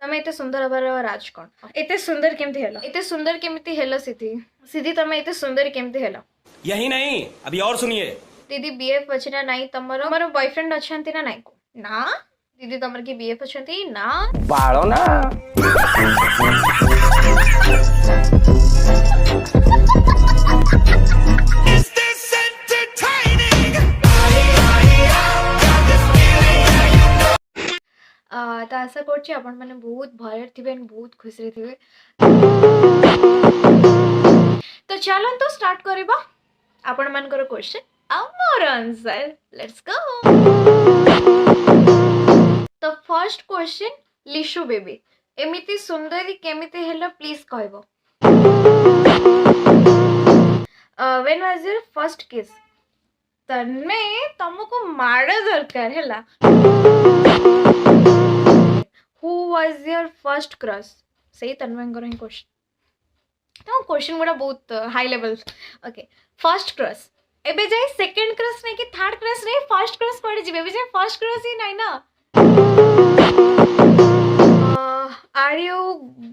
तमे एते सुंदर हबार राज कौन एते सुंदर केमती हेलो एते सुंदर केमती हेलो सिद्धि सिद्धि तमे एते सुंदर केमती हेलो यही नहीं अभी और सुनिए। दीदी बीएफ अछि ना नाही तमरो तमरो बॉयफ्रेंड अछंती ना नाही को ना दीदी तमर की बीएफ अछंती ना बाड़ो ना। तो आशा करछि आपण माने बहुत भले थिबे बहुत खुशी रे थिबे तो चलो तो स्टार्ट करबा आपण मानकर क्वेश्चन आ मोर आंसर लेट्स गो तो फर्स्ट क्वेश्चन लिशु बेबी एमिति सुंदरी केमिति हेलो प्लीज कहबो when was your first kiss Tanmay तुमको माड़ दरकार हैला who was your first crush सही तन्मय ही क्वेश्चन तो क्वेश्चन गुड़ा बहुत high level okay first crush एबे जाए सेकंड क्रश नहीं कि थर्ड क्रश नहीं फर्स्ट क्रश पड़े जी एबे जाए फर्स्ट क्रश ही नहीं ना are you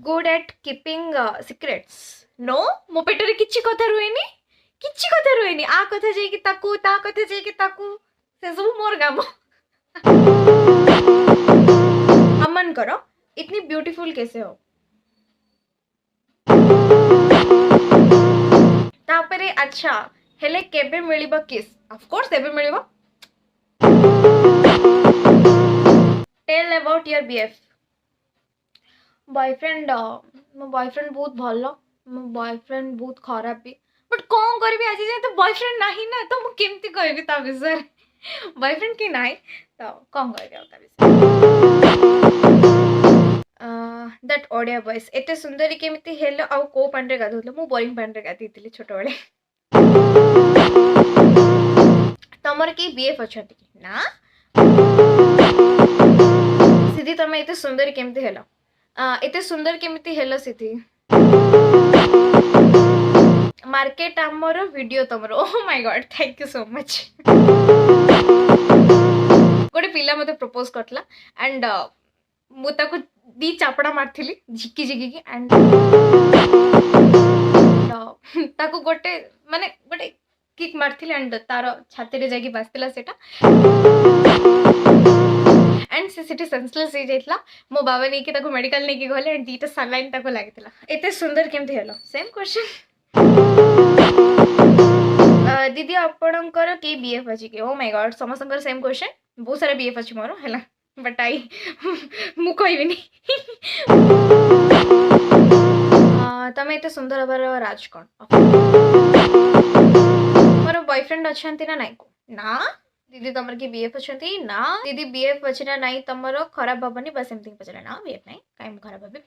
good at keeping secrets no मो पेटरे किछि कथा रुएनी आ कथा जाई कि ताकू ता कथा जाई कि ताकू से सब मोर गाम अमन करो इतनी ब्यूटीफुल कैसे हो तापरे अच्छा हेले केबे मिलिबो किस ऑफ कोर्स एबे मिलिबो tell about your BF boyfriend मो बॉयफ्रेंड बहुत भलो मो बॉयफ्रेंड बहुत खराब भी बट कौन करबी आज जाए तो बॉयफ्रेंड नाही ना तो मु केमती कहबी ता विषय बॉयफ्रेंड की नाही तो कौन कहबी ता विषय दैट ओडिया वॉइस एते सुंदरी केमिति हेलो आ को पांडे गाधुतलो मु बोरिंग पांडे गाधीतिली छोट बेले तमर की बीएफ अछंती ना सिद्धि तमे एते सुंदरी केमिति हेलो एते सुंदर केमिति हेलो सिद्धि मार्केट आमर वीडियो तमर oh my God thank you so much गोटे पिला मते प्रपोज करतला एंड मु ताको दी चापड़ा मारथिली झिकी झिकी की एंड ताको गोटे माने गोटे किक मारथिली एंड तार छाती रे जागी बासतिला सेटा एंड से सिटी सेंसलेस हो जाइतला मो बाबा नेकी ताको मेडिकल नेकी गले एंड दीटा सलाइन ताको लागितला एते सुंदर केमथि हेलो सेम क्वेश्चन दीदी आपणकर के बीएफ अछि के ओ माय गॉड समसंकर सेम क्वेश्चन बहुत सारा बीएफ अछि मोर हैला बट आई मु कहबिनी तमे एते सुंदर हबार राज कोन मोर बॉयफ्रेंड अछंती ना नाही को ना दीदी तमर की बीएफ अछंती ना दीदी बीएफ अछि ना नाही तमरो खराब भाबनी बस एमती पचले ना बीएफ नाही काई खराब भाबे